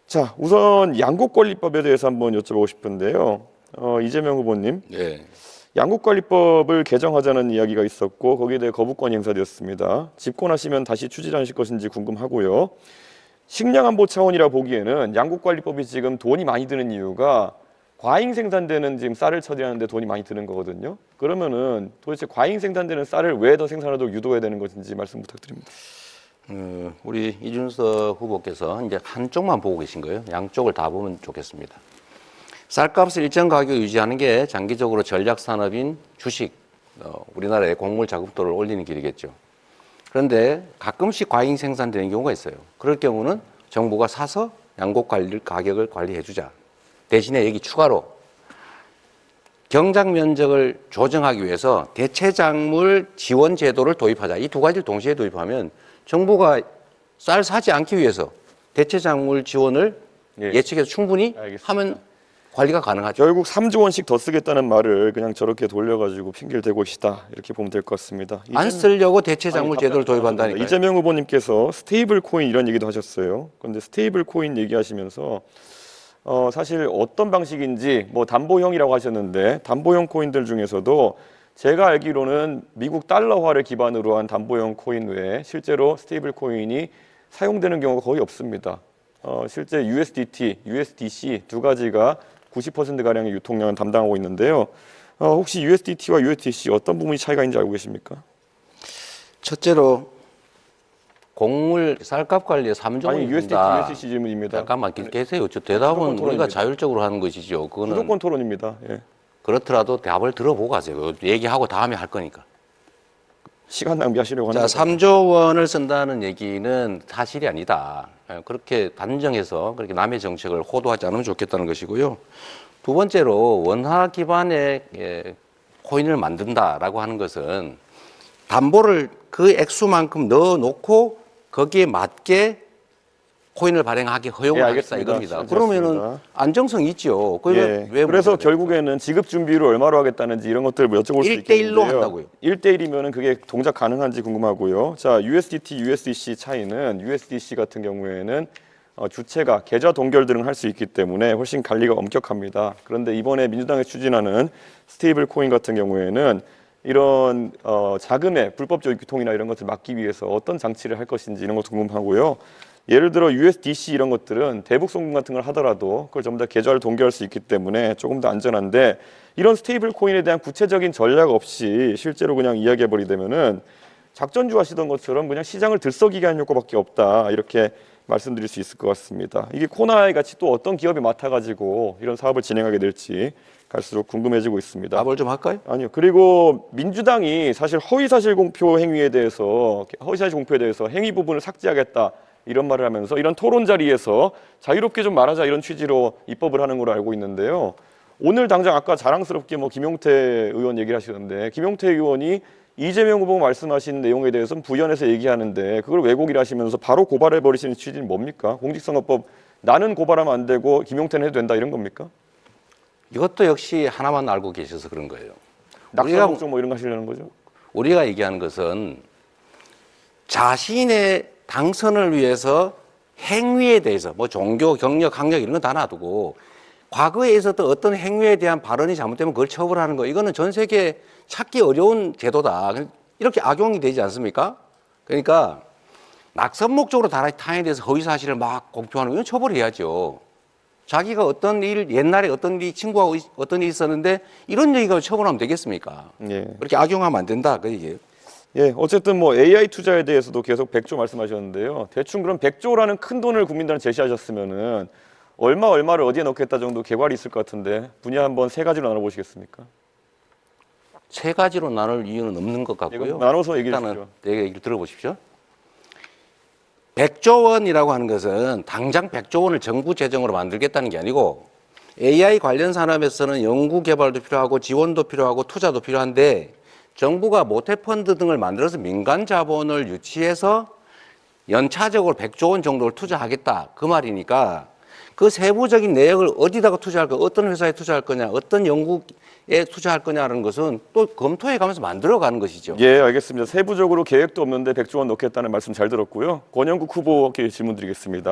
자, 우선 양국관리법에 대해서 한번 여쭤보고 싶은데요. 이재명 후보님, 네. 양국관리법을 개정하자는 이야기가 있었고 거기에 대해 거부권이 행사되었습니다. 집권하시면 다시 추진하실 것인지 궁금하고요. 식량안보 차원이라 보기에는 양국관리법이 지금 돈이 많이 드는 이유가 과잉 생산되는 지금 쌀을 처리하는데 돈이 많이 드는 거거든요. 그러면은 도대체 과잉 생산되는 쌀을 왜 더 생산하도록 유도해야 되는 것인지 말씀 부탁드립니다. 우리 이준석 후보께서 이제 한쪽만 보고 계신 거예요. 양쪽을 다 보면 좋겠습니다. 쌀값을 일정 가격 유지하는 게 장기적으로 전략 산업인 주식, 우리나라의 곡물 자급도를 올리는 길이겠죠. 그런데 가끔씩 과잉 생산되는 경우가 있어요. 그럴 경우는 정부가 사서 양곡 가격을 관리해 주자. 대신에 여기 추가로 경작 면적을 조정하기 위해서 대체작물 지원 제도를 도입하자. 이 두 가지를 동시에 도입하면 정부가 쌀 사지 않기 위해서 대체작물 지원을 예측해서 충분히 하면 관리가 가능하죠. 결국 3조 원씩 더 쓰겠다는 말을 그냥 저렇게 돌려가지고 핑계를 대고 계시다 이렇게 보면 될 것 같습니다. 안 쓰려고 대체작물 제도를 도입한다니까요. 이재명 후보님께서 스테이블 코인 이런 얘기도 하셨어요. 그런데 스테이블 코인 얘기하시면서 사실 어떤 방식인지 뭐 담보형이라고 하셨는데 담보형 코인들 중에서도 제가 알기로는 미국 달러화를 기반으로 한 담보형 코인 외에 실제로 스테이블 코인이 사용되는 경우가 거의 없습니다. 실제 USDT, USDC 두 가지가 90%가량의 유통량을 담당하고 있는데요. 혹시 USDT와 USDC 어떤 부분이 차이가 있는지 알고 계십니까? 첫째로 곡물 쌀값 관리에 3조 원이 USDT, 든다. USDC 질문입니다. 잠깐만 계세요. 저 대답은 우리가 자율적으로 하는 것이죠. 그거는 무조건 토론입니다. 예. 그렇더라도 답을 들어보고 하세요. 얘기하고 다음에 할 거니까. 시간 낭비하시려고 하는 자, 거죠. 3조 원을 쓴다는 얘기는 사실이 아니다. 그렇게 단정해서 그렇게 남의 정책을 호도하지 않으면 좋겠다는 것이고요. 두 번째로 원화 기반의 코인을 만든다라고 하는 것은 담보를 그 액수만큼 넣어놓고 거기에 맞게 코인을 발행하게 허용을 하겠다 이겁니다. 그러면은 안정성이 있죠. 그래서 결국에는 지급 준비를 얼마로 하겠다는지 이런 것들을 여쭤볼 수 있겠는데요. 1대1로 한다고요. 1대1이면은 그게 동작 가능한지 궁금하고요. 자, USDT, USDC 차이는 USDC 같은 경우에는 주체가 계좌 동결 등을 할 수 있기 때문에 훨씬 관리가 엄격합니다. 그런데 이번에 민주당이 추진하는 스테이블 코인 같은 경우에는 이런 자금의 불법적 유통이나 이런 것을 막기 위해서 어떤 장치를 할 것인지 이런 것도 궁금하고요. 예를 들어 USDC 이런 것들은 대북 송금 같은 걸 하더라도 그걸 전부 다 계좌를 동결할 수 있기 때문에 조금 더 안전한데 이런 스테이블 코인에 대한 구체적인 전략 없이 실제로 그냥 이야기해버리되면은 작전주 하시던 것처럼 그냥 시장을 들썩이게 하는 효과밖에 없다 이렇게 말씀드릴 수 있을 것 같습니다. 이게 코나이 같이 또 어떤 기업이 맡아가지고 이런 사업을 진행하게 될지 갈수록 궁금해지고 있습니다. 답을 좀 할까요? 아니요. 그리고 민주당이 사실 허위사실 공표 행위에 대해서 행위 부분을 삭제하겠다 이런 말을 하면서 이런 토론 자리에서 자유롭게 좀 말하자 이런 취지로 입법을 하는 걸로 알고 있는데요. 오늘 당장 아까 자랑스럽게 김용태 의원 얘기를 하시던데 김용태 의원이 이재명 후보 말씀하신 내용에 대해서는 부연해서 얘기하는데 그걸 왜곡이라 하시면서 바로 고발해 버리시는 취지는 뭡니까? 공직선거법 나는 고발하면 안 되고 김용태는 해도 된다 이런 겁니까? 이것도 역시 하나만 알고 계셔서 그런 거예요. 낙선 목적 뭐 이런 거 하시려는 거죠? 우리가 얘기하는 것은 자신의 당선을 위해서 행위에 대해서 뭐 종교, 경력, 학력 이런 건 다 놔두고 과거에 있었던 어떤 행위에 대한 발언이 잘못되면 그걸 처벌하는 거 이거는 전 세계 찾기 어려운 제도다. 이렇게 악용이 되지 않습니까? 그러니까 낙선 목적으로 타인에 대해서 허위 사실을 막 공표하는 건 처벌해야죠. 자기가 어떤 일, 옛날에 어떤 일, 친구하고 어떤 일이 있었는데 이런 얘기가 처벌하면 되겠습니까? 그렇게 악용하면 안 된다. 그 얘기예요. 예, 어쨌든 뭐 AI 투자에 대해서도 계속 100조 말씀하셨는데요. 대충 그럼 100조라는 큰 돈을 국민들한테 제시하셨으면은 얼마를 어디에 넣겠다 정도 개괄이 있을 것 같은데 분야 한번 세 가지로 나눠보시겠습니까? 세 가지로 나눌 이유는 없는 것 같고요. 나눠서 얘기해 주시죠. 일단은 내 얘기를 들어보십시오. 100조 원이라고 하는 것은 당장 100조 원을 정부 재정으로 만들겠다는 게 아니고 AI 관련 산업에서는 연구 개발도 필요하고 지원도 필요하고 투자도 필요한데 정부가 모태펀드 등을 만들어서 민간 자본을 유치해서 연차적으로 100조 원 정도를 투자하겠다 그 말이니까 그 세부적인 내역을 어디다가 투자할 거냐, 어떤 회사에 투자할 거냐, 어떤 연구에 투자할 거냐는 것은 또 검토해 가면서 만들어가는 것이죠. 예, 알겠습니다. 세부적으로 계획도 없는데 100조 원 넣겠다는 말씀 잘 들었고요. 권영국 후보께 질문 드리겠습니다.